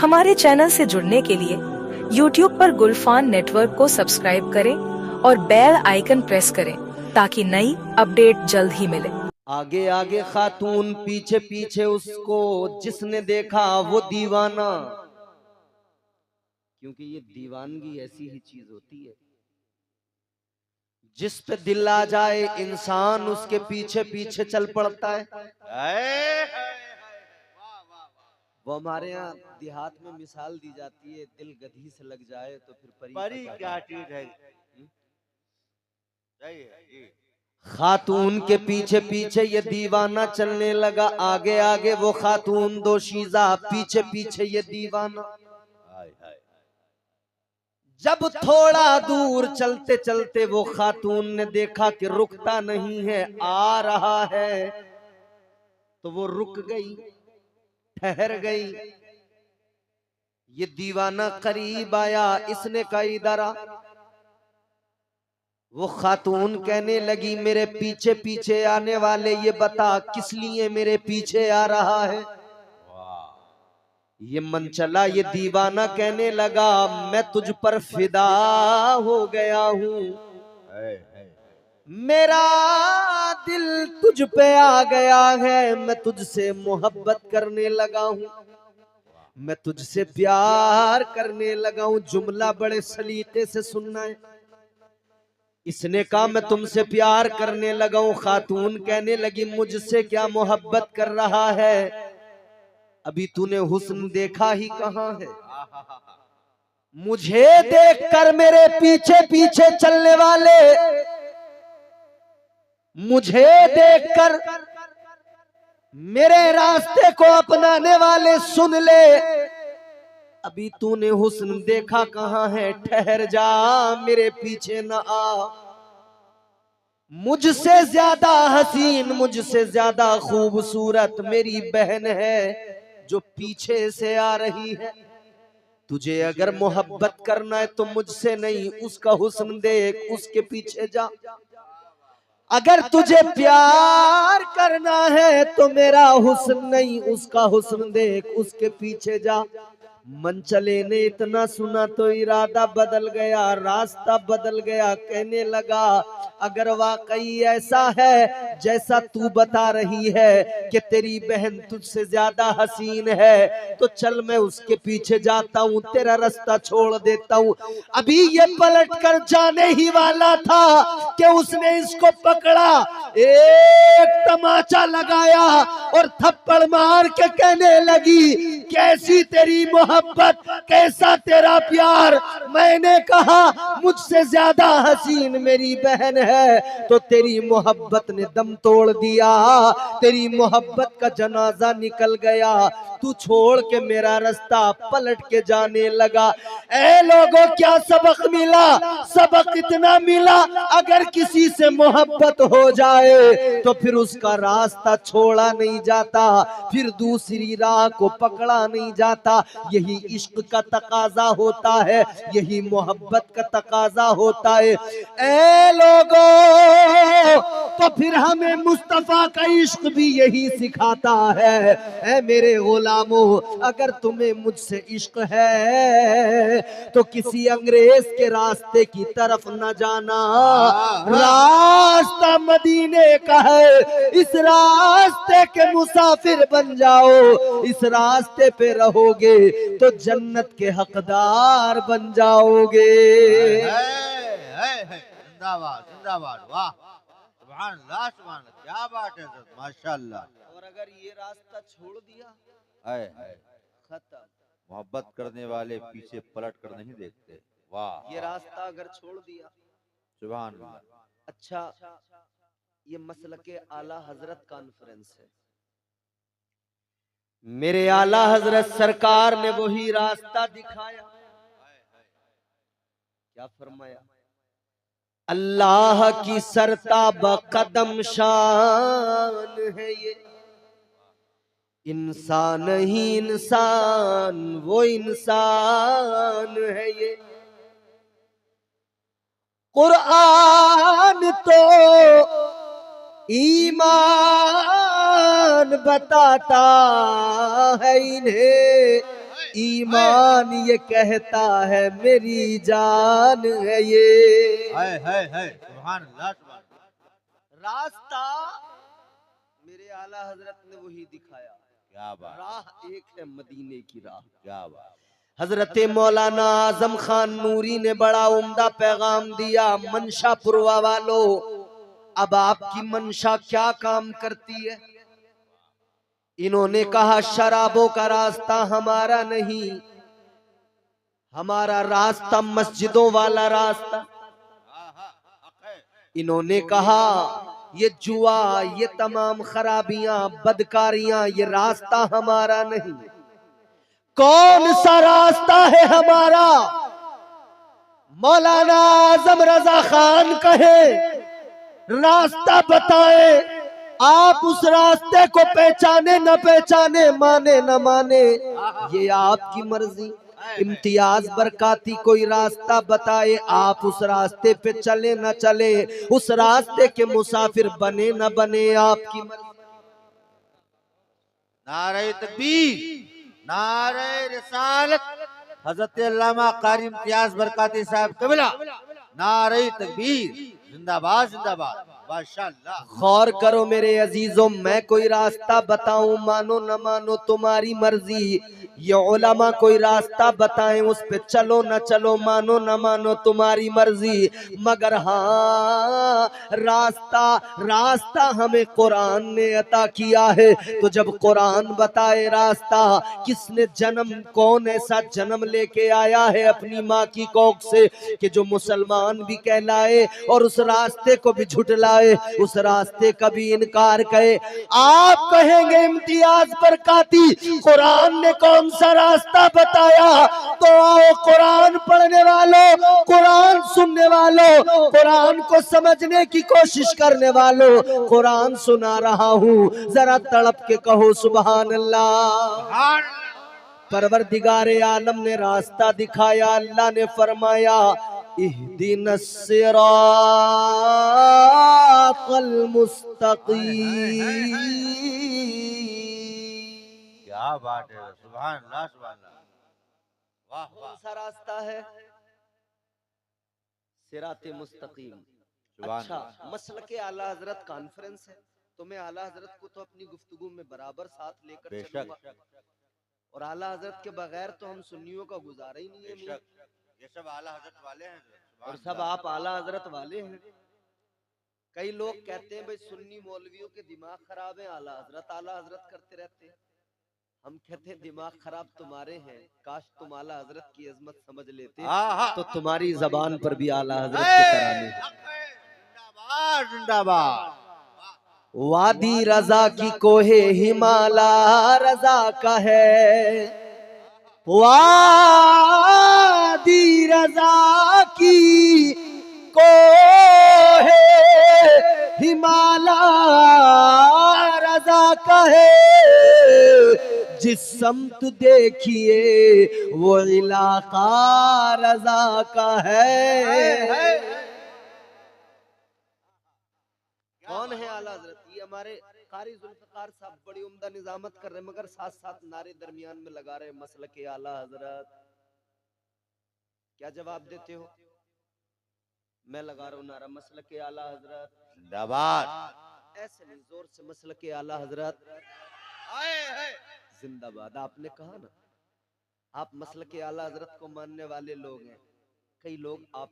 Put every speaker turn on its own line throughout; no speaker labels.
हमारे चैनल से जुड़ने के लिए YouTube पर गुलफान नेटवर्क को सब्सक्राइब करें और बेल आइकन प्रेस करें ताकि नई अपडेट जल्द ही मिले।
आगे आगे खातून पीछे पीछे उसको, जिसने देखा वो दीवाना। क्योंकि ये दीवानगी ऐसी ही चीज होती है, जिस पे दिल आ जाए इंसान उसके पीछे पीछे चल पड़ता है। वो हमारे यहाँ देहात में मिसाल दी जाती है, दिल गधी से लग जाए तो फिर परी क्या चीज है। खातून के पीछे पीछे ये दीवाना चलने लगा, आगे आगे वो खातून दोशीज़ा, पीछे पीछे ये दीवाना। जब थोड़ा दूर चलते चलते वो खातून ने देखा कि रुकता नहीं है, आ रहा है, तो वो रुक गई, ठहर गई। ये दीवाना करीब आया, इसने कहा इधर आ। वो खातून कहने लगी मेरे पीछे पीछे आने वाले ये बता किस लिए मेरे पीछे आ रहा है। ये मन चला, ये दीवाना कहने लगा मैं तुझ पर फिदा हो गया हूँ, मेरा दिल तुझ पे आ गया है, मैं तुझसे मोहब्बत करने लगा हूँ, मैं तुझसे प्यार करने लगा हूँ। जुमला बड़े सलीके से सुनना है। इसने कहा मैं तुमसे प्यार करने लगा हूं। खातून कहने लगी मुझसे क्या मोहब्बत कर रहा है, अभी तूने हुस्न देखा ही कहां है। मुझे देखकर मेरे पीछे पीछे चलने वाले, मुझे देखकर मेरे रास्ते को अपनाने वाले सुन ले, अभी तूने हुस्न देखा कहां है, ठहर जा मेरे पीछे न आ। मुझसे ज्यादा हसीन, मुझसे ज्यादा खूबसूरत मेरी बहन है जो पीछे से आ रही है। तुझे अगर मोहब्बत करना है तो मुझसे नहीं, उसका हुस्न देख, उसके पीछे जा। अगर तुझे प्यार करना है तो मेरा हुस्न नहीं, उसका हुस्न देख, उसके पीछे जा। मनचले ने इतना सुना तो इरादा बदल गया, रास्ता बदल गया। कहने लगा अगर वाकई ऐसा है जैसा तू बता रही है कि तेरी बहन तुझसे ज्यादा हसीन है, तो चल मैं उसके पीछे जाता हूँ, तेरा रास्ता छोड़ देता हूँ। अभी ये पलट कर जाने ही वाला था कि उसने इसको पकड़ा, एक तमाचा लगाया और थप्पड़ मार के कहने लगी कैसी तेरी मोहब्बत, कैसा तेरा प्यार। मैंने कहा मुझसे ज्यादा हसीन मेरी बहन है, तो तेरी मोहब्बत ने दम तोड़ दिया, तेरी मोहब्बत का जनाजा निकल गया, तू छोड़ के मेरा रास्ता पलट के जाने लगा। ए लोगों क्या सबक मिला? सबक इतना मिला अगर किसी से मोहब्बत हो जाए तो फिर उसका रास्ता छोड़ा नहीं जाता, फिर दूसरी राह को पकड़ा नहीं जाता। यही इश्क का तकाजा होता है, यही मोहब्बत का तकाजा होता है। ए लोगों, तो फिर हमें मुस्तफा का इश्क भी यही सिखाता है। ए मेरे गुलामों, अगर तुम्हें मुझसे इश्क है तो किसी अंग्रेज के रास्ते की तरफ न जाना, रास्ता मदीने का है, इस रास्ते के मुसाफिर बन जाओ, इस रास्ते पे रहोगे तो जन्नत के हकदार बन जाओगे।
जिंदाबाद जिंदाबाद, वाह सुभान अल्लाह, सुभान अल्लाह, क्या बात है माशाअल्लाह।
और अगर ये रास्ता छोड़ दिया
है
खत्म।
मोहब्बत करने वाले पीछे पलट कर नहीं देखते। वाह,
ये रास्ता अगर छोड़ दिया,
सुभान अल्लाह।
अच्छा ये मसलके आला हजरत कॉन्फ्रेंस है, मेरे आला हजरत सरकार ने वही रास्ता दिखाया। क्या फरमाया? अल्लाह की सरताब कदम शान है ये, इंसान ही इंसान, वो इंसान है ये। कुरान तो ईमान बताता है इन्हें, ईमान ये कहता है मेरी जान है ये।
है सुभान अल्लाह सुभान अल्लाह।
रास्ता मेरे आला हजरत ने वही दिखाया।
क्या बात,
राह एक है मदीने की राह।
क्या बात।
हजरत मौलाना आजम खान नूरी ने बड़ा उम्दा पैगाम दिया। मनशापुरवा वालों, अब आपकी मंशा क्या काम करती है? इन्होंने कहा शराबों का रास्ता हमारा नहीं, हमारा रास्ता मस्जिदों वाला रास्ता। इन्होंने कहा ये जुआ, ये तमाम खराबियां, बदकारियां, ये रास्ता हमारा नहीं। कौन सा रास्ता है हमारा? मौलाना आजम रजा खान कहे रास्ता बताए। आप उस रास्ते को पहचाने न पहचाने, माने न माने, ये आपकी मर्जी। इम्तियाज बरकाती कोई रास्ता बताए, आप उस रास्ते पे चले न चले, उस रास्ते के मुसाफिर बने न बने, आपकी मर्जी।
नारे तकबीर, नारे रिसालत, हजरत अल्लामा कारी इम्तियाज बरकाती साहब कबिला, नारे तकबीर, जिंदाबाद जिंदाबाद, माशाअल्लाह।
गौर करो मेरे अजीजों, मैं कोई रास्ता बताऊं, मानो न मानो तुम्हारी मर्जी। ये उलमा कोई रास्ता बताएं, उस पे चलो न चलो, मानो न मानो तुम्हारी मर्जी। मगर हाँ, रास्ता हमें कुरान ने अता किया है। तो जब कुरान बताए रास्ता, किसने जन्म, कौन ऐसा जन्म लेके आया है अपनी माँ की कोख से कि जो मुसलमान भी कहलाए और उस रास्ते को भी झुटलाए, उस रास्ते का भी इनकार करे। आप कहेंगे इम्तियाज बरकाती कुरान ने कौन सा रास्ता बताया? तो आओ कुरान पढ़ने वालों, कुरान सुनने वालों, कुरान को समझने की कोशिश करने वालों, कुरान सुना रहा हूँ, जरा तड़प के कहो सुभान अल्लाह। परवरदिगारे आलम ने रास्ता दिखाया। अल्लाह ने फरमाया इहदिनस सिरातल मुस्तकीम।
क्या बात है, सुभान अल्लाह सुभान अल्लाह, वाह
कौन
वाह,
सा रास्ता है? सिराते मुस्तकीम।
सुभान
अच्छा,
अल्लाह।
मसलके आला हजरत कॉन्फ्रेंस है, तो मैं आला हजरत को तो अपनी गुफ्तगू में बराबर साथ लेकर
बेशक,
चलूंगा। और आला हजरत के बगैर तो हम सुन्नियों का गुजारा ही नहीं है मियां।
ये सब आला हजरत वाले हैं,
और सब आप आला हजरत वाले हैं। कई लोग कहते हैं भाई सुन्नी मौलवियों के दिमाग खराब है, आला हजरत करते रहते हैं। हम कहते हैं दिमाग खराब तुम्हारे हैं, काश तुम आला हजरत की अजमत समझ लेते तो तुम्हारी जबान पर भी आला हजरत के तराने।
जिंदाबाद जिंदाबाद।
वादी रजा की कोहे हिमाला रजा का है, वादी रजा की कोहे हिमाला रजा का है। जिस समत देखिए वो इलाका रजा का है। कौन है आला हजरत? ये हमारे कारी जुल्फकार साहब बड़ी उम्दा निजामत कर रहे हैं, मगर साथ साथ नारे दरमियान में लगा रहे मसलके आला हजरत। क्या जवाब देते हो? मैं लगा रहा हूं नारा मसलके आला हजरत
जिंदाबाद।
ऐसे नहीं, जोर से मसलके आला हजरत जिंदाबाद। आपने कहा ना, आप मसलके आला हजरत को मानने वाले लोग हैं। कई लोग आप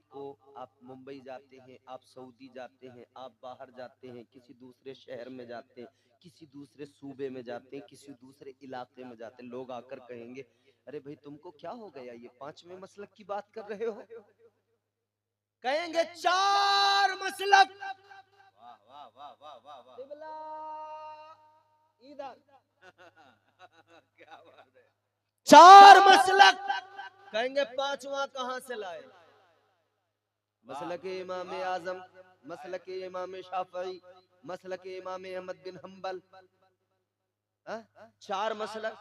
मुंबई जाते हैं, आप सऊदी जाते हैं, आप बाहर जाते हैं, किसी दूसरे शहर में जाते हैं, किसी दूसरे सूबे में जाते हैं, किसी दूसरे इलाके में जाते हैं, लोग आकर कहेंगे अरे भाई तुमको क्या हो गया, ये पांचवें मसलक की बात कर रहे हो? कहेंगे चार मसलक,
वाह वाह वाह वाह वाह वाह,
इधर
क्या बात है।
चार मसलक, कहेंगे पांचवा कहां से लाए? मसलके इमाम आजम, मसलके इमाम शाफई, मसलके इमाम अहमद बिन हम्बल। चार मसलक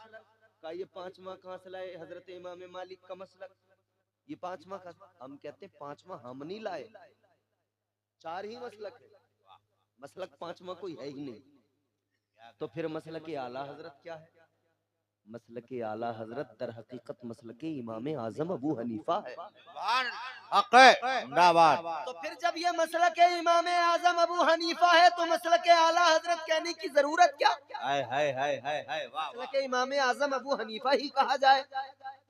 का ये पांचवा कहां से लाए? हजरत इमाम मालिक का मसलक, ये पांचवा का। हम कहते हैं पांचवा हम नहीं लाए, चार ही मसलक है, मसलक पांचवा कोई है ही नहीं। तो फिर मसलक आला हजरत क्या है? मसलके आला हजरत दर हकीकत मसलके इमाम आजम अबू हनीफा है।
सुभान हक है, जिंदाबाद।
तो फिर जब ये मसलके इमाम आजम अबू हनीफा है तो मसलके आला हजरत कहने की जरूरत क्या?
हाय हाय हाय हाय हाय, वाह वाह।
मसलके इमाम आजम अबू हनीफा ही कहा जाए।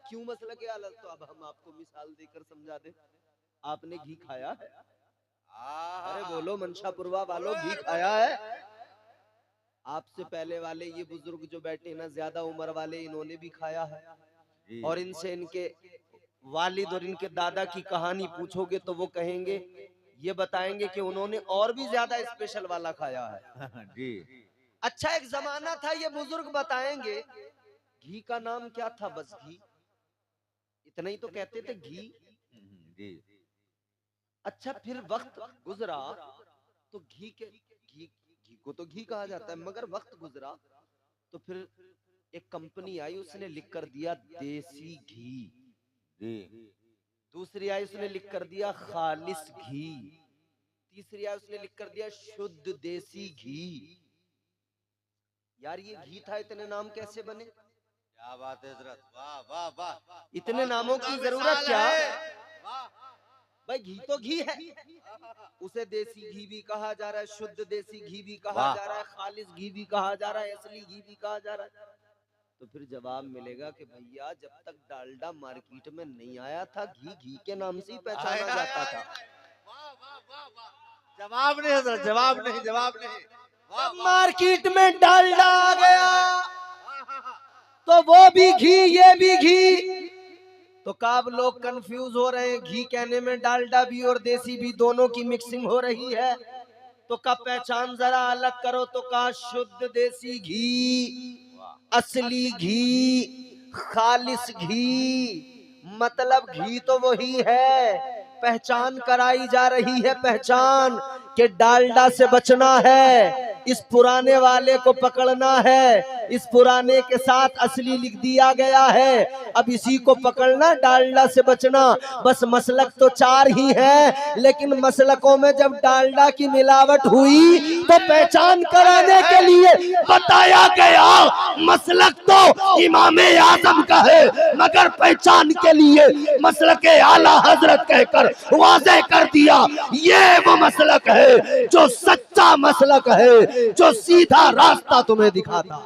क्यों मसलके आला? तो अब हम आपको मिसाल देकर समझा दे। आपने घी खाया है? अरे बोलो मनशापुरवा वालों, घी खाया है? आपसे पहले वाले ये बुजुर्ग जो बैठे ना, ज्यादा उम्र वाले, इन्होंने भी खाया है।
जी।
और इनसे इनके वालिद और इनके दादा की कहानी पूछोगे तो वो कहेंगे, ये बताएंगे कि उन्होंने और भी ज्यादा स्पेशल वाला खाया है।
जी।
अच्छा एक जमाना था, ये बुजुर्ग बताएंगे घी का नाम क्या था? बस घी, इतना ही तो कहते थे, घी।
जी।
अच्छा फिर वक्त गुजरा तो घी को तो घी कहा जाता है, मगर वक्त गुजरा तो फिर एक कंपनी आई, उसने लिख कर दिया देसी घी।
जी।
दूसरी आई, उसने लिख कर दिया खालिस घी। तीसरी आई, उसने लिख कर दिया शुद्ध देसी घी। यार ये घी था, इतने नाम कैसे बने?
क्या बात है हजरत, वाह वाह वाह।
इतने नामों की जरूरत क्या? भाई घी तो घी है, उसे देसी घी भी कहा जा रहा है, शुद्ध देसी घी भी कहा जा रहा है, खालिस घी भी कहा जा रहा है, असली घी भी कहा जा रहा है। तो फिर जवाब मिलेगा कि भैया जब तक डालडा मार्केट में नहीं आया था, घी घी के नाम से ही पहचाना जाता था।
जवाब नहीं हजरत, जवाब नहीं, जवाब नहीं।
जब मार्केट में डालडा आ गया तो वो भी घी ये भी घी। तो कब लोग कंफ्यूज हो रहे हैं, घी कहने में डालडा भी और देसी भी दोनों की मिक्सिंग हो रही है। तो कब पहचान जरा अलग करो, तो कहा शुद्ध देसी घी, असली घी, खालिस घी। मतलब घी तो वही है, पहचान कराई जा रही है, पहचान कि डालडा से बचना है, इस पुराने वाले को पकड़ना है, इस पुराने के साथ असली लिख दिया गया है, अब इसी को पकड़ना, डालडा से बचना। बस मसलक तो चार ही है, लेकिन मसलकों में जब डालडा की मिलावट हुई तो पहचान कराने के लिए बताया गया मसलक तो इमाम आजम का है, मगर पहचान के लिए मसलक आला हजरत कहकर वाज़े कर दिया ये वो मसलक है जो सच्चा मसलक है, जो सीधा रास्ता तुम्हें दिखाता।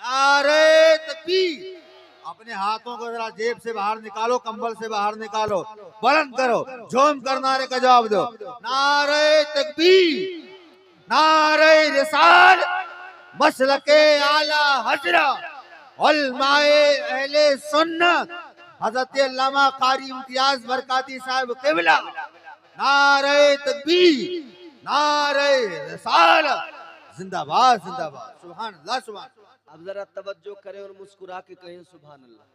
नारे तकबीर। अपने हाथों को जरा जेब से बाहर निकालो, कंबल से बाहर निकालो, बुलंद करो, झूम कर नारे का जवाब दो। नारे तकबीर, नारे रिसाल, मसलके आला हजरत उलमाए अहले सुन्नत हजरत अल्लामा कारी इम्तियाज बरकाती साहब क़िबला। नारे तकबीर, नारे रिसाल, जिंदाबाद जिंदाबाद, सुभान अल्लाह सुभान।
अब जरा तवज्जो करें और मुस्कुरा के कहें सुभान अल्लाह।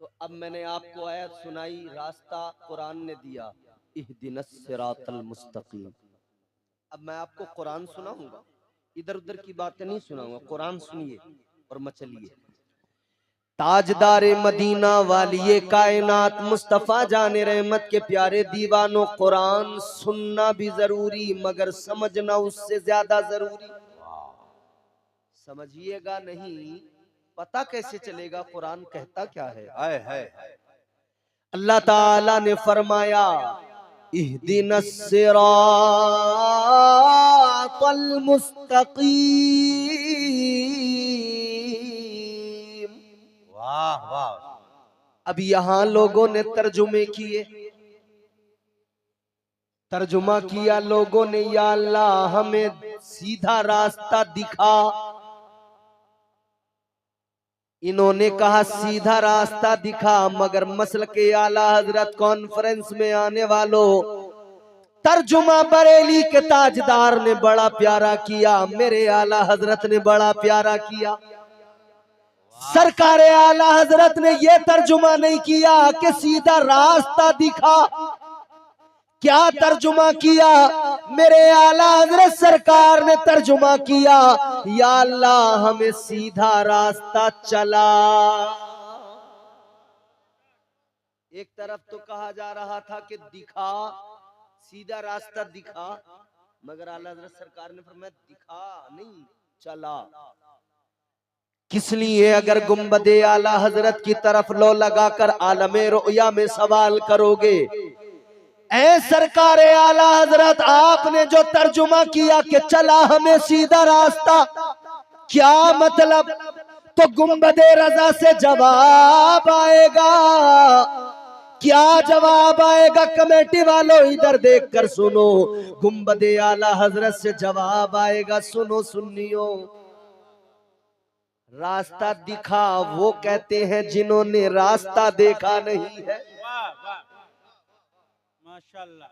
तो अब मैंने आपको आयत सुनाई, रास्ता कुरान ने दिया, इहदिनस सिरातल मुस्तकीम। अब मैं आपको कुरान सुनाऊंगा, इधर उधर की बातें नहीं सुनाऊंगा, कुरान सुनिए और मचलिए। ताजदारे मदीना वालिए कायनात मुस्तफा जाने रहमत के प्यारे दीवानों, कुरान सुनना भी जरूरी मगर समझना उससे ज्यादा जरूरी। समझिएगा नहीं, पता कैसे चलेगा कुरान कहता क्या है?
हाय हाय।
अल्लाह ताला ने फरमाया इहदिनस सिरातल मुस्तकीम।
वाह वाह।
अब यहाँ लोगों ने तर्जुमे किए, तर्जुमा किया लोगों ने, या अल्लाह हमें सीधा रास्ता दिखा। इन्होंने कहा सीधा रास्ता दिखा, मगर मसलके आला हजरत कॉन्फ्रेंस में आने वालों, तर्जुमा बरेली के ताजदार ने बड़ा प्यारा किया, मेरे आला हजरत ने बड़ा प्यारा किया। सरकार आला हजरत ने यह तर्जुमा नहीं किया कि सीधा रास्ता दिखा। क्या तर्जुमा किया? मेरे आला हजरत सरकार ने तर्जुमा किया, या अल्लाह हमें सीधा रास्ता चला। एक तरफ तो कहा जा रहा था कि दिखा, सीधा रास्ता दिखा, मगर आला हजरत सरकार ने फरमाया दिखा नहीं, चला। किस लिए अगर गुम्बदे आला हजरत की तरफ लो लगाकर आलमे रोया में सवाल करोगे, ऐ सरकार आला हजरत आपने जो तर्जुमा किया कि चला हमें सीधा रास्ता, क्या मतलब? तो गुम्बदे रजा से जवाब आएगा। क्या जवाब आएगा? कमेटी वालों इधर देखकर सुनो, गुम्बदे आला हजरत से जवाब आएगा, सुनो सुन्नियों, रास्ता दिखा वो कहते हैं जिन्होंने रास्ता देखा नहीं है।
वाह वाह माशाल्लाह।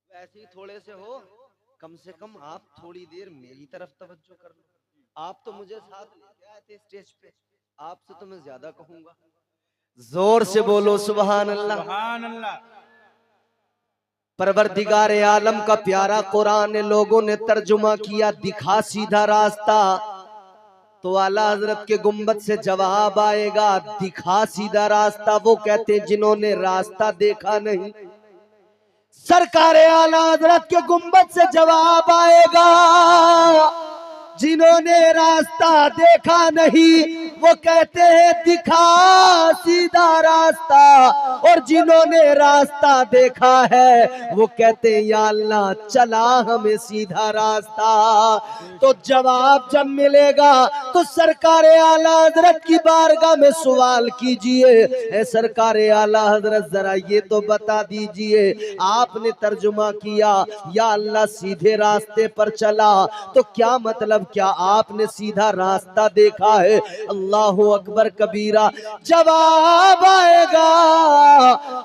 वैसे ही थोड़े से हो, कम से कम आप थोड़ी देर मेरी तरफ तवज्जो कर लो। आप तो मुझे साथ लेके आए थे स्टेज पे, आपसे तो मैं ज्यादा कहूंगा। जोर से बोलो सुभान अल्लाह।
सुभान अल्लाह।
परवरदिगार आलम का प्यारा कुरान लोगों ने तर्जुमा किया, दिखा सीधा रास्ता। तो आला हजरत के गुम्बद से जवाब आएगा, दिखा सीधा रास्ता वो कहते जिन्होंने रास्ता देखा नहीं। सरकार आला हजरत के गुम्बद से जवाब आएगा, जिन्होंने रास्ता देखा नहीं वो कहते हैं दिखा सीधा रास्ता, और जिन्होंने रास्ता देखा है वो कहते हैं या अल्लाह चला हमें सीधा रास्ता। तो जवाब जब मिलेगा तो सरकार आला हजरत की बारगाह में सवाल कीजिए, ऐ सरकार आला हजरत जरा ये तो बता दीजिए, आपने तर्जुमा किया या अल्लाह सीधे रास्ते पर चला, तो क्या मतलब, क्या आपने सीधा रास्ता देखा है? अल्लाहु अकबर कबीरा। जवाब आएगा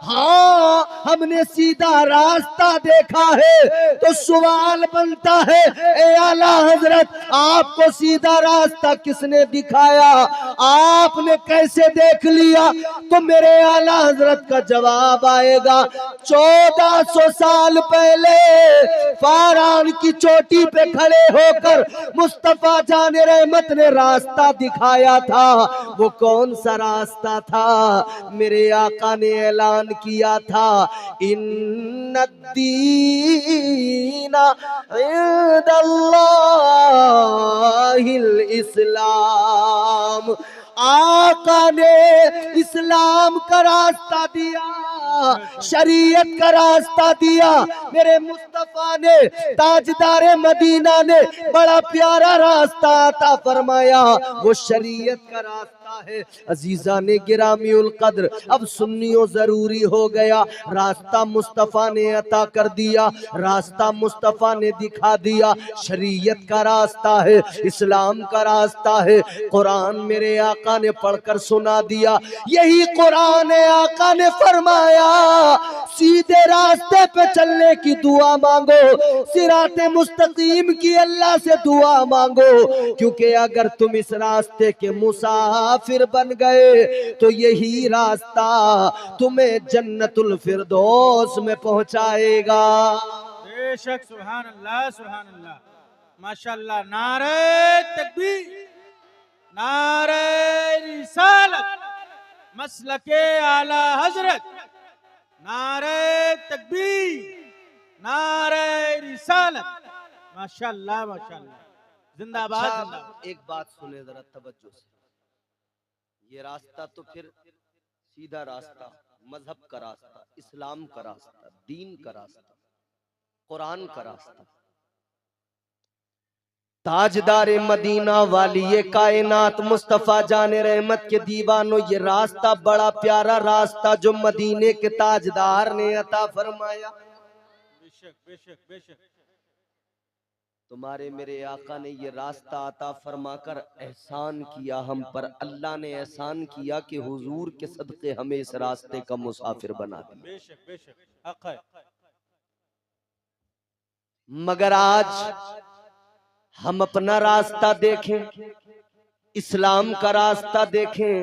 हाँ हमने सीधा रास्ता देखा है। तो सवाल बनता है, ए आला हजरत आपको सीधा रास्ता किसने दिखाया, आपने कैसे देख लिया? तो मेरे आला हजरत का जवाब आएगा, 1400 साल पहले फारान की चोटी पे खड़े होकर मुस्तफा जाने रहमत ने रास्ता दिखाया था। वो कौन सा रास्ता था? मेरे आका ने ऐलान किया था, इन्नद्दीना इंदल्लाहिल इस्लाम। आका ने इस्लाम का रास्ता दिया, शरीयत का रास्ता दिया। मेरे मुस्तफा ने, ताजदारे मदीना ने बड़ा प्यारा रास्ता अता फरमाया, वो शरीयत का रास्ता है। अजीजा ने गिरामी उल कद्र, अब सुन्नियों जरूरी हो गया, रास्ता मुस्तफा ने अता कर दिया, रास्ता मुस्तफा ने दिखा दिया, शरीयत का रास्ता है, इस्लाम का रास्ता है। कुरान मेरे आका ने पढ़कर सुना दिया, यही कुरान है आका ने फरमाया, सीधे रास्ते पे चलने की दुआ मांगो, सिराते मुस्तकीम की अल्लाह से दुआ मांगो, क्योंकि अगर तुम इस रास्ते के मुसाफिर बन गए तो यही रास्ता तुम्हें जन्नतुल फिरदौस में पहुंचाएगा।
बेशक सुभान अल्लाह माशाल्लाह। नारे तकबीर, नारे रिसालत, मसलके आला हजरत, नारे तकबीर, नारे रिसालत, माशाल्लाह माशाल्लाह, जिंदाबाद
अच्छा,
जिंदाबाद।
एक बात सुने जरा तवज्जो से, ये रास्ता तो फिर सीधा रास्ता, मजहब का रास्ता, इस्लाम का रास्ता, दीन का रास्ता, कुरान का रास्ता। ताजदारे मदीना वाली ये कायनात मुस्तफा जाने रहमत के दीवानों, ये रास्ता बड़ा प्यारा रास्ता जो मदीने के ताजदार ने अता फरमाया।
बेशक बेशक बेशक।
तुम्हारे मेरे आका ने ये रास्ता अता फरमाकर एहसान किया हम पर। अल्लाह ने एहसान किया कि हुजूर के सदके हमें इस रास्ते का मुसाफिर बना दिया।
बेशक बेशक हक है।
मगर आज हम अपना रास्ता देखें, इस्लाम का रास्ता देखें,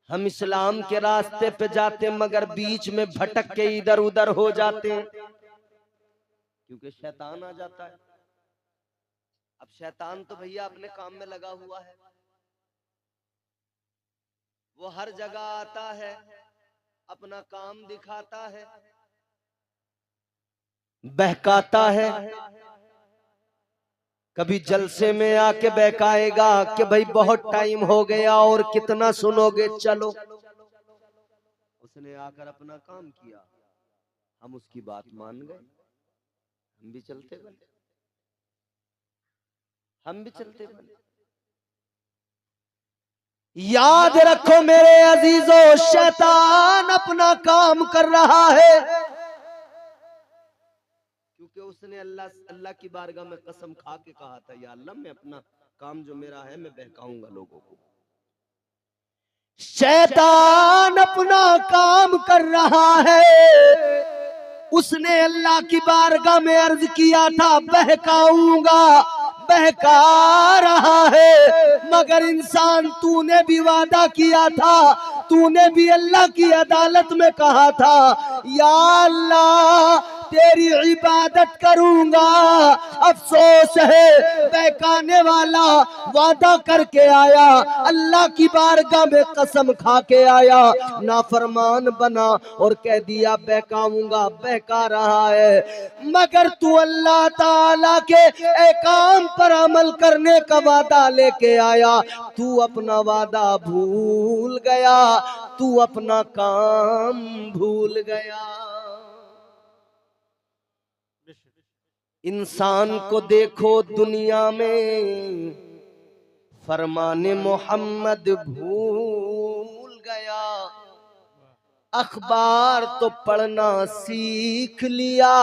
हम इस्लाम के रास्ते पे जाते मगर बीच में भटक के इधर उधर हो जाते हैं, क्योंकि शैतान आ जाता है। अब शैतान तो भैया अपने काम में लगा हुआ है, वो हर जगह आता है, अपना काम दिखाता है, बहकाता है, कभी जलसे में आके बहकाएगा कि भाई बहुत टाइम हो गया और कितना सुनोगे, चलो। उसने आकर अपना काम किया, हम उसकी बात मान गए, हम भी चलते बने, हम भी चलते बने। याद रखो मेरे अजीजों, शैतान अपना काम कर रहा है, क्योंकि उसने अल्लाह की बारगाह में कसम खा के कहा था, या अल्लाह मैं अपना काम जो मेरा है मैं बहकाऊंगा लोगों को। शैतान अपना काम कर रहा है, उसने अल्लाह की बारगाह में अर्ज किया था बहकाऊंगा, बहका रहा है। मगर इंसान, तूने भी वादा किया था, तूने भी अल्लाह की अदालत में कहा था, या अल्लाह तेरी इबादत करूंगा। अफसोस है, बहकाने वाला वादा करके आया, अल्लाह की बारगाह में कसम खा के आया, नाफरमान बना और कह दिया बहकाऊंगा, बहका रहा है। मगर तू अल्लाह ताला के एकाम पर अमल करने का वादा लेके आया, तू अपना वादा भूल गया, तू अपना काम भूल गया। इंसान को देखो दुनिया में, फरमाने मोहम्मद भूल गया, अखबार तो पढ़ना सीख लिया,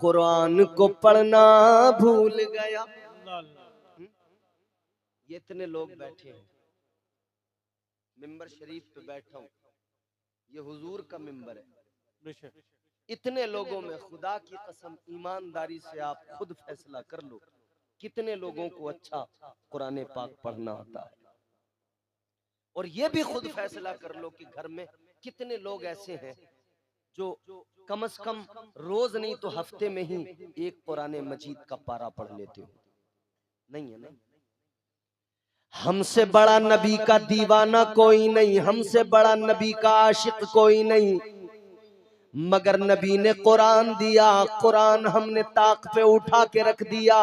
कुरान को पढ़ना भूल गया। ये इतने लोग बैठे हैं, मिंबर शरीफ पे बैठा हूं, ये हुजूर का मिंबर है। इतने लोगों में खुदा की कसम, ईमानदारी से आप खुद फैसला कर लो, कितने लोगों को अच्छा कुरान पाक पढ़ना आता है। और ये भी खुद फैसला कर लो कि घर में कितने लोग ऐसे हैं जो कम से कम रोज नहीं तो हफ्ते में ही एक कुरान मजीद का पारा पढ़ लेते हो। नहीं है, नहीं। हमसे बड़ा नबी का दीवाना कोई नहीं, हमसे बड़ा नबी का आशिक कोई नहीं, मगर नबी ने कुरान दिया, कुरान हमने ताक पे उठा के रख दिया।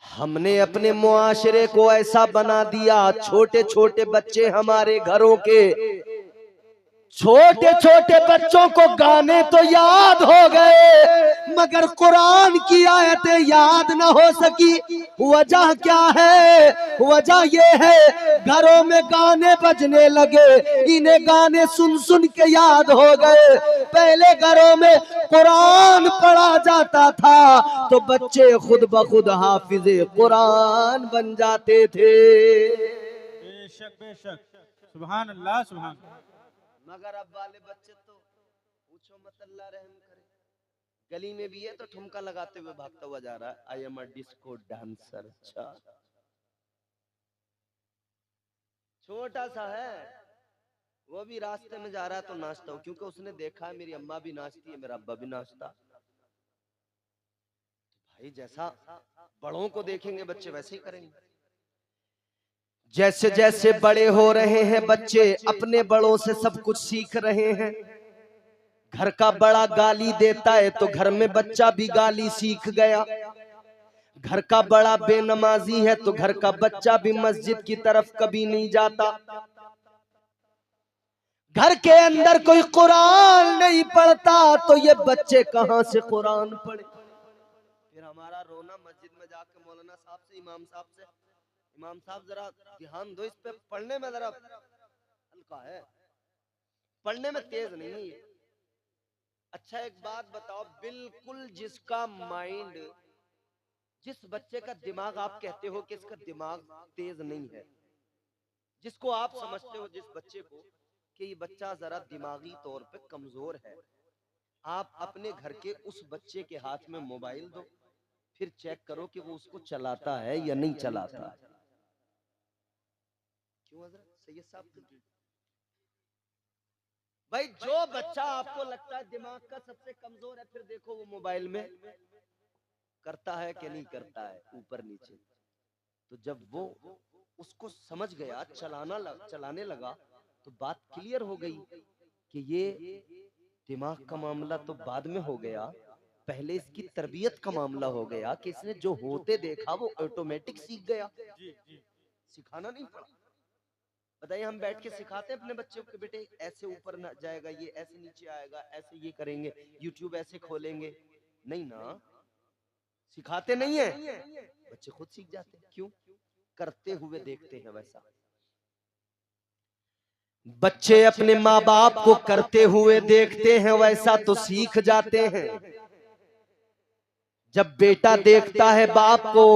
हमने अपने मुआशरे को ऐसा बना दिया, छोटे छोटे बच्चे हमारे घरों के, छोटे छोटे बच्चों को गाने तो याद हो गए मगर कुरान की आयतें याद न हो सकी। वजह क्या है? वजह ये है घरों में गाने बजने लगे, इन्हें गाने सुन सुन के याद हो गए। पहले घरों में कुरान पढ़ा जाता था तो बच्चे खुद ब खुद हाफिजे कुरान बन जाते थे।
बेशक बेशक, सुभान अल्लाह सुभान अल्लाह।
मगर अब वाले बच्चे तो पूछो मत, अल्लाह रहम करे। गली में भी है तो ठुमका लगाते हुए भागता हुआ जा रहा है, I am a disco dancer. अच्छा, छोटा सा है, वो भी रास्ते में जा रहा है तो नाचता हूँ, क्योंकि उसने देखा है मेरी अम्मा भी नाचती है, मेरा अब्बा भी नाचता। भाई जैसा बड़ों को देखेंगे बच्चे वैसे ही करेंगे। जैसे जैसे बड़े हो रहे हैं बच्चे अपने बड़ों से सब कुछ सीख रहे हैं। घर का बड़ा गाली देता है तो घर में बच्चा भी गाली सीख गया। घर का बड़ा बेनमाजी है तो घर का बच्चा भी मस्जिद की तरफ कभी नहीं जाता। घर के अंदर कोई कुरान नहीं पढ़ता तो ये बच्चे कहां से कुरान पढ़े? फिर हमारा रोना मस्जिद में जाके मौलाना साहब से, इमाम साहब से, इमाम साहब जरा ध्यान दो इस पे, पढ़ने में जरा हल्का है, पढ़ने में तेज नहीं है। अच्छा एक बात बताओ, बिल्कुल जिसका माइंड, जिस बच्चे का दिमाग आप कहते हो कि इसका दिमाग तेज नहीं है, जिसको आप समझते हो जिस बच्चे को कि ये बच्चा जरा दिमागी तौर पे कमजोर है, आप अपने घर के उस बच्चे के हाथ में मोबाइल दो, फिर चेक करो कि वो उसको चलाता है या नहीं चलाता है। क्यों हज़रत सैयद साहब? भाई जो बच्चा आपको लगता है दिमाग का सबसे कमजोर है, फिर देखो वो मोबाइल में करता है कि नहीं करता है, ऊपर नीचे। तो जब वो उसको समझ गया, चलाने लगा, तो बात क्लियर हो गई कि ये दिमाग का मामला तो बाद में हो गया, पहले इसकी तरबियत का मामला हो गया कि इसने जो होते देखा वो ऑटोमेटिक सीख गया,
जी जी
सिखाना नहीं पड़ा। बताइए, हम बैठ के सिखाते हैं अपने बच्चों को, बेटे ऐसे ऊपर ना जाएगा, ये ऐसे नीचे आएगा, ऐसे ये करेंगे, यूट्यूब ऐसे खोलेंगे? नहीं ना, सिखाते नहीं है, बच्चे खुद सीख जाते हैं। क्यों? करते हुए देखते हैं। वैसा बच्चे अपने माँ बाप को करते हुए देखते हैं, वैसा तो सीख जाते हैं। जब बेटा देखता है बाप को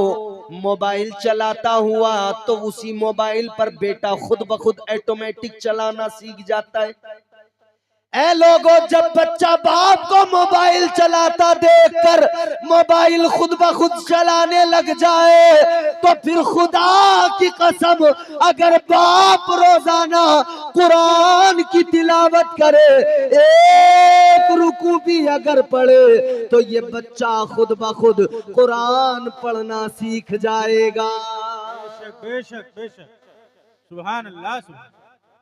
मोबाइल चलाता हुआ, तो उसी मोबाइल पर बेटा खुद ब खुद ऑटोमेटिक चलाना सीख जाता है। ऐ लोगों, जब बच्चा बाप को मोबाइल चलाता देखकर मोबाइल खुद ब खुद चलाने लग जाए, तो फिर खुदा की कसम, अगर बाप रोजाना कुरान की तिलावत करे, एक रुकू भी अगर पढ़े, तो ये बच्चा खुद ब खुद कुरान पढ़ना सीख जाएगा।
बेशक बेशक बेशक सुभान अल्लाह सुभान।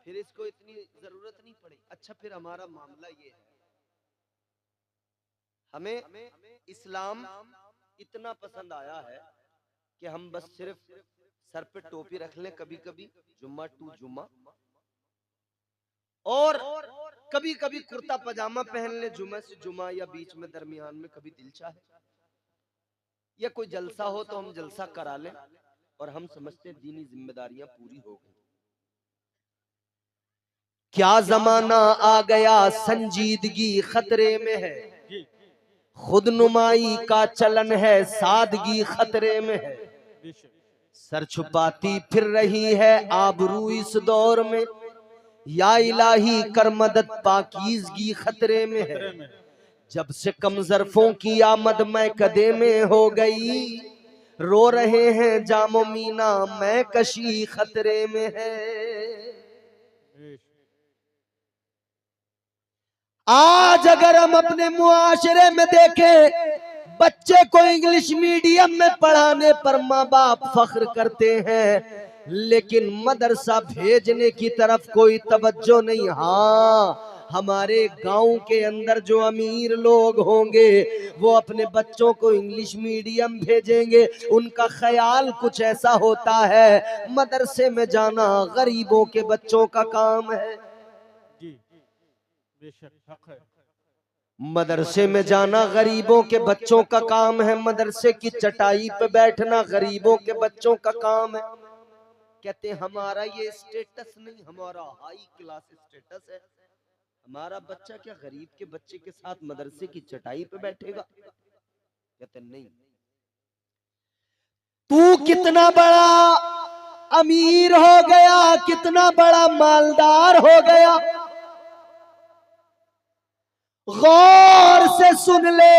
फिर इसको इतनी जरूरत नहीं पड़ी। अच्छा, फिर हमारा मामला ये है, हमें इस्लाम इतना पसंद आया है कि हम बस सिर्फ सर पे टोपी रख लें कभी कभी, जुम्मा टू जुम्मा, और कभी कभी कुर्ता पजामा पहन ले जुम्मा से जुम्मा, या बीच में दरमियान में कभी दिल चाहे, या कोई जलसा हो तो हम जलसा करा लें, और हम समझते दीनी जिम्मेदारियां पूरी हो गई। क्या जमाना आ गया, संजीदगी खतरे में है,
जी
खुद नुमाई का चलन है, सादगी खतरे में है।
बेशक
सर छुपाती फिर रही है आबरू इस दौर में, या इलाही कर मदद, पाकीज़गी खतरे में है।
खतरे में।
जब से कम ज़र्फ़ों की आमद मैं कदे में हो गई, रो रहे हैं जामो मीना, मैं कशी खतरे में है।
बेशक
आज अगर हम अपने मुआशरे में देखें, बच्चे को इंग्लिश मीडियम में पढ़ाने पर माँ बाप फख्र करते हैं, लेकिन मदरसा भेजने की तरफ कोई तवज्जो नहीं। हाँ, हमारे गांव के अंदर जो अमीर लोग होंगे वो अपने बच्चों को इंग्लिश मीडियम भेजेंगे, उनका ख्याल कुछ ऐसा होता है, मदरसे में जाना गरीबों के बच्चों का काम है।
जी बेशक हक है।
मदरसे में जाना गरीबों के बच्चों का काम है, मदरसे की चटाई पे बैठना गरीबों के बच्चों का काम है। कहते हैं हमारा ये स्टेटस नहीं, हमारा हाई क्लास स्टेटस है, हमारा बच्चा क्या गरीब के बच्चे के साथ मदरसे की चटाई पे बैठेगा? कहते नहीं, तू कितना बड़ा अमीर हो गया, कितना बड़ा मालदार हो गया, गौर से सुन ले।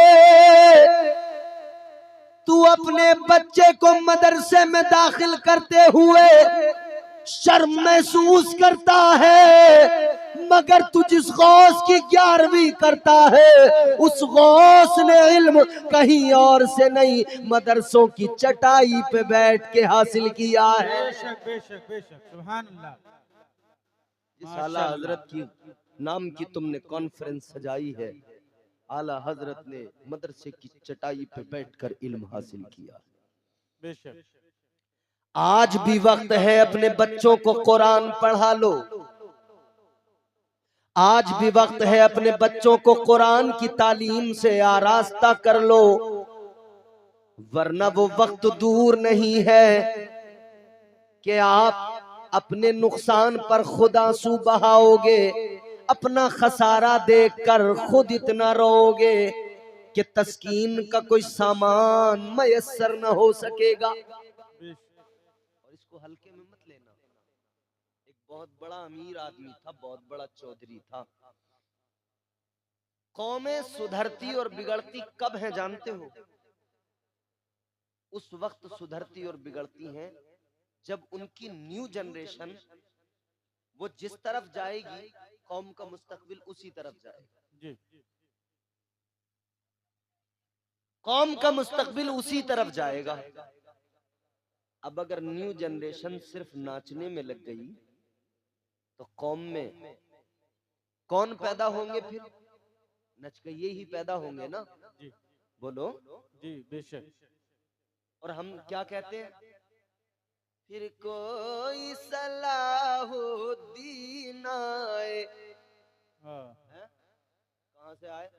तू अपने बच्चे को मदरसे में दाखिल करते हुए शर्म महसूस करता है, मगर तू जिस गौस की 11वीं करता है, उस गौस ने इल्म कहीं और से नहीं, मदरसों की चटाई पे बैठ के हासिल किया है।
बेशक बेशक बेशक सुभान अल्लाह।
जिस आला हजरत की नाम की तुमने कॉन्फ्रेंस सजाई है, आला हजरत ने मदरसे की चटाई पे बैठकर इल्म हासिल किया।
बेशक
आज भी वक्त है, अपने बच्चों को कुरान पढ़ा लो। आज भी वक्त है, अपने बच्चों को कुरान की तालीम से आरास्ता कर लो, वरना वो वक्त दूर नहीं है कि आप अपने नुकसान पर खुद आंसू बहाओगे, अपना खसारा देखकर खुद इतना रोओगे कि तस्कीन का कोई सामान मयस्सर न हो सकेगा। और इसको हल्के में मत लेना। एक बहुत बड़ा अमीर आदमी था, बहुत बड़ा चौधरी था। कौमें सुधरती और बिगड़ती कब है जानते हो? उस वक्त सुधरती और बिगड़ती हैं जब उनकी न्यू जनरेशन वो जिस तरफ जाएगी, कौम का मुस्तकबिल उसी तरफ जाएगा।
जी
कौम का मुस्तकबिल उसी तरफ जाएगा। अब अगर न्यू जनरेशन सिर्फ नाचने में लग गई तो कौम में कौन पैदा होंगे? फिर नचकइये ही पैदा होंगे ना।
जी
बोलो।
जी बेशक।
और हम क्या कहते हैं? फिर कोई सलाहुद्दीन आए।
हाँ
हैं? कहाँ से आए?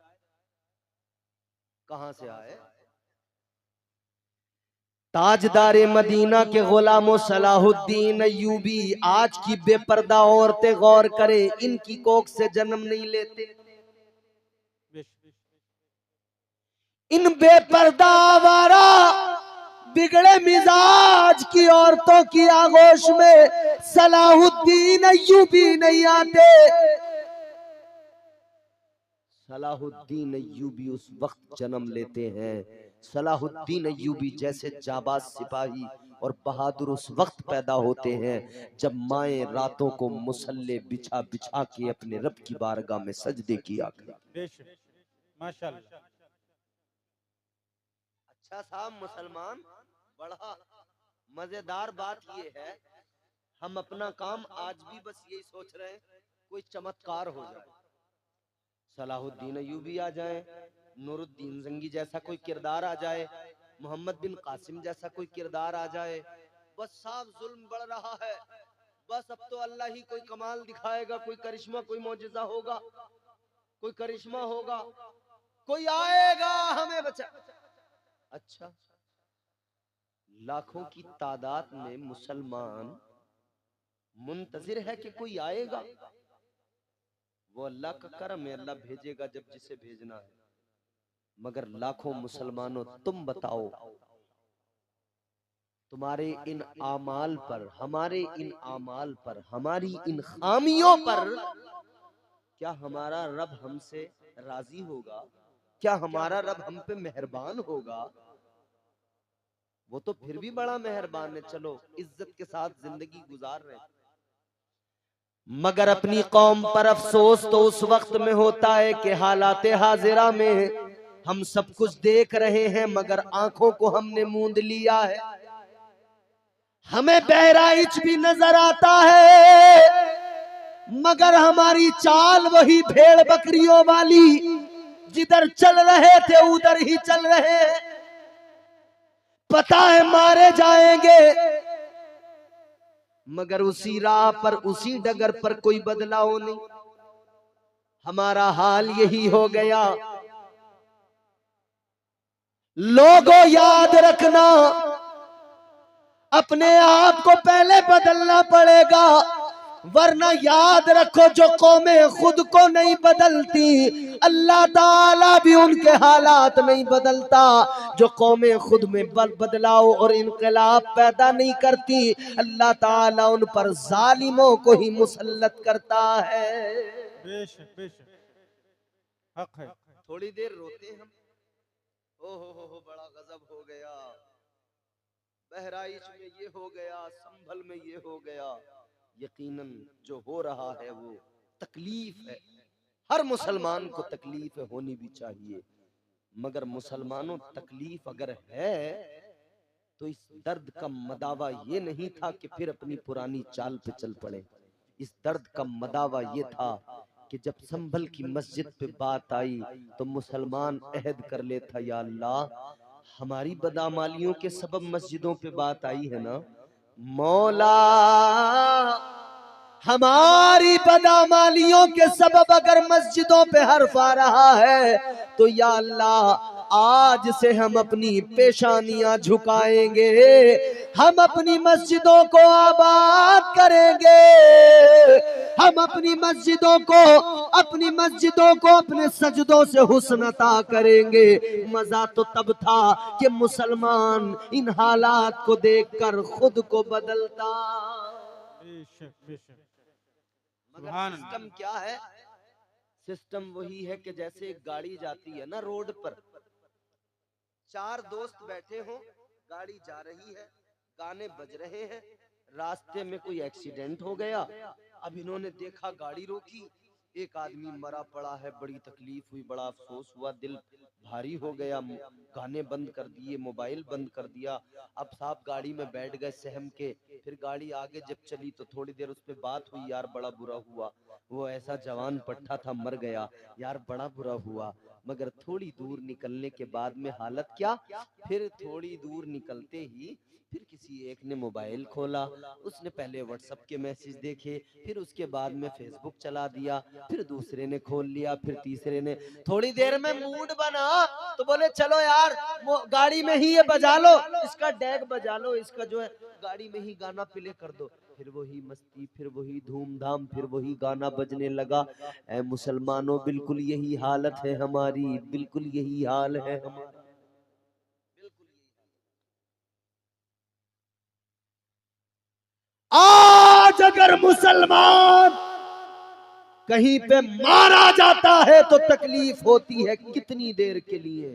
कहाँ से आए? ताजदारे मदीना के गुलामो सलाहुद्दीन अय्यूबी। आज की बेपर्दा औरतें गौर करें, इनकी कोख से जन्म नहीं लेते।
बेशक।
इन बेपर्दा आवारा बिगड़े मिजाज की औरतों की आगोश में सलाहुद्दीन अय्यूबी नहीं आते। सलाहुद्दीन अय्यूबी उस वक्त जन्म लेते हैं, सलाहुद्दीन अय्यूबी जैसे जाबाज सिपाही और बहादुर उस वक्त पैदा होते हैं जब माएं रातों को मुसल्ले बिछा बिछा के अपने रब की बारगाह में सजदे किया करती।
बेशक माशाल्लाह।
अच्छा साहब मुसलमान, बड़ा मजेदार बात ये है, हम अपना काम आज भी बस यही सोच रहे हैं कोई चमत्कार हो जाए, सलाहुद्दीन अय्यूबी आ जाए, नूरुद्दीन जंगी जैसा कोई किरदार आ जाए, मोहम्मद बिन कासिम जैसा कोई किरदार आ जाए। बस साफ जुल्म बढ़ रहा है, बस अब तो अल्लाह ही कोई कमाल दिखाएगा, कोई करिश्मा, कोई मौजिजा होगा, कोई करिश्मा होगा, कोई आएगा हमें बचा। अच्छा, लाखों की तादाद में मुसलमान मुंतजिर है कि कोई आएगा। वो अल्लाह का करम है, अल्लाह भेजेगा जब जिसे भेजना है। मगर लाखों मुसलमानों, तुम बताओ, तुम्हारे इन आमाल पर, हमारे इन आमाल पर, हमारी इन खामियों पर क्या हमारा रब हमसे राजी होगा? क्या हमारा रब हम पे मेहरबान होगा? वो तो फिर भी बड़ा मेहरबान है, चलो इज्जत के साथ जिंदगी गुजार रहे। मगर अपनी कौम पर अफसोस तो उस वक्त में होता है कि हालात हाजिरा में हम सब कुछ देख रहे हैं मगर आंखों को हमने मूंद लिया है। हमें बहराइच भी नजर आता है मगर हमारी चाल वही भेड़ बकरियों वाली, जिधर चल रहे थे उधर ही चल रहे हैं। पता है मारे जाएंगे मगर उसी राह पर, उसी डगर पर कोई बदलाव नहीं। हमारा हाल यही हो गया। लोगों याद रखना, अपने आप को पहले बदलना पड़ेगा, वरना याद रखो जो कौमें खुद को नहीं बदलती अल्लाह ताला भी उनके हालात नहीं बदलता। जो कौमें खुद में बदलाव और इनकलाब पैदा नहीं करती अल्लाह ताला उन पर जालिमों को ही मुसल्लत करता है।
बेशक बेशक हक है।
थोड़ी देर रोते हम, ओ हो बड़ा गजब हो गया, बहराइच में ये हो गया, संभल में ये हो गया। यकीनन जो हो रहा है वो तकलीफ है, हर मुसलमान को तकलीफ होनी भी चाहिए। मगर मुसलमानों, तकलीफ अगर है तो इस दर्द का मदावा ये नहीं था कि फिर अपनी पुरानी चाल पे चल पड़े। इस दर्द का मदावा ये था कि जब संभल की मस्जिद पे बात आई तो मुसलमान अहद कर लेता, या अल्लाह हमारी बदामालियों के सबब मस्जिदों पे बात आई है ना, मौला हमारी बदामालियों के सबब अगर मस्जिदों पे हर्फ आ रहा है तो या अल्लाह आज से हम अपनी पेशानियां झुकाएंगे, हम अपनी मस्जिदों को आबाद करेंगे, हम अपनी मस्जिदों को अपने सजदों से हुस्न अता करेंगे। मजा तो तब था कि मुसलमान इन हालात को देखकर खुद को बदलता।
बेशक बेशक
मगर सिस्टम क्या है? सिस्टम वही है कि जैसे एक गाड़ी जाती है ना रोड पर, चार दोस्त बैठे हो, गाड़ी जा रही है, गाने बज रहे हैं, रास्ते में कोई एक्सीडेंट हो गया, अब इन्होंने देखा, गाड़ी रोकी, एक आदमी मरा पड़ा है, बड़ी तकलीफ हुई, बड़ा अफसोस हुआ, दिल भारी हो गया, गाने बंद कर दिए, मोबाइल बंद कर दिया। अब साहब गाड़ी में बैठ गए सहम के, फिर गाड़ी आगे जब चली तो थोड़ी देर उस पर बात हुई, यार बड़ा बुरा हुआ, वो ऐसा जवान पट्टा था मर गया, यार बड़ा बुरा हुआ। मगर थोड़ी दूर निकलने के बाद में हालत क्या, फिर थोड़ी दूर निकलते ही फिर किसी एक ने मोबाइल खोला, उसने पहले व्हाट्सएप के मैसेज देखे, फिर उसके बाद में फेसबुक चला दिया, फिर दूसरे ने खोल लिया, फिर तीसरे ने। थोड़ी देर में मूड बना तो बोले चलो यार गाड़ी में ही ये बजा लो, इसका डैग बजा लो, इसका जो है गाड़ी में ही गाना प्ले कर दो। फिर वही मस्ती, फिर वही धूमधाम, फिर वही गाना बजने लगा। ऐ मुसलमानों, बिल्कुल यही हालत है हमारी, बिल्कुल यही हाल है हमारा। आज अगर मुसलमान कहीं पे मारा जाता है तो तकलीफ होती है कितनी देर के लिए,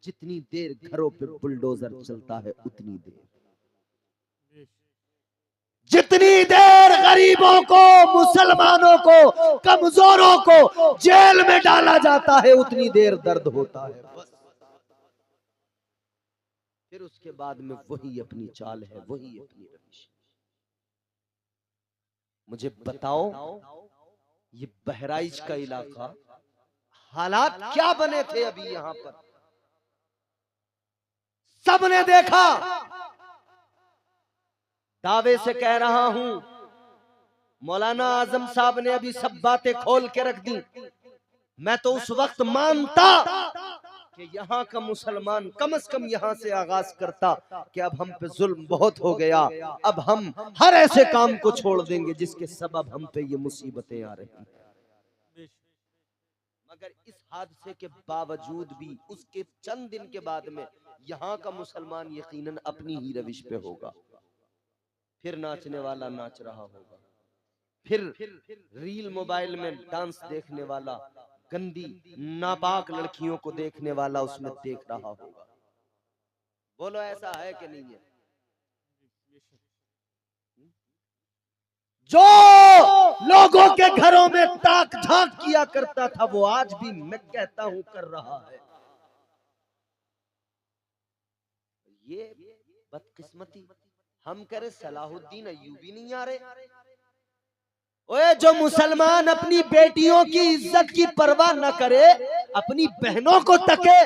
जितनी देर घरों पे बुलडोजर चलता है उतनी देर, जितनी देर गरीबों को, मुसलमानों को, कमजोरों को जेल में डाला जाता है उतनी देर दर्द होता है बस। फिर उसके बाद में वही अपनी चाल है, वही अपनी रविश। मुझे बताओ ये बहराइच का इलाका हालात क्या बने थे अभी यहां पर, सबने देखा। दावे से कह रहा हूं, मौलाना आजम साहब ने अभी सब बातें खोल के रख दी। मैं तो उस वक्त मानता कि यहाँ का मुसलमान कम से कम यहाँ से आगाज करता कि अब हम पे जुल्म बहुत हो गया, अब हम हर ऐसे काम को छोड़ देंगे जिसके सबब हम पे ये मुसीबतें आ रही हैं। मगर इस हादसे के बावजूद भी उसके चंद दिन के बाद में यहाँ का मुसलमान यकीनन अपनी ही रविश पे होगा। फिर नाचने वाला नाच रहा होगा, फिर रील मोबाइल में डांस देखने वाला, गंदी नापाक लड़कियों को देखने वाला उसमें देख रहा होगा। बोलो ऐसा है कि नहीं है? जो लोगों के घरों में ताक झांक किया करता था वो आज भी मैं कहता हूं कर रहा है। ये बदकिस्मती, हम करे सलाहुद्दीन अय्यूबी नहीं आ रहे। ओए जो मुसलमान अपनी बेटियों की इज्जत की परवाह न करे, अपनी बहनों को तके,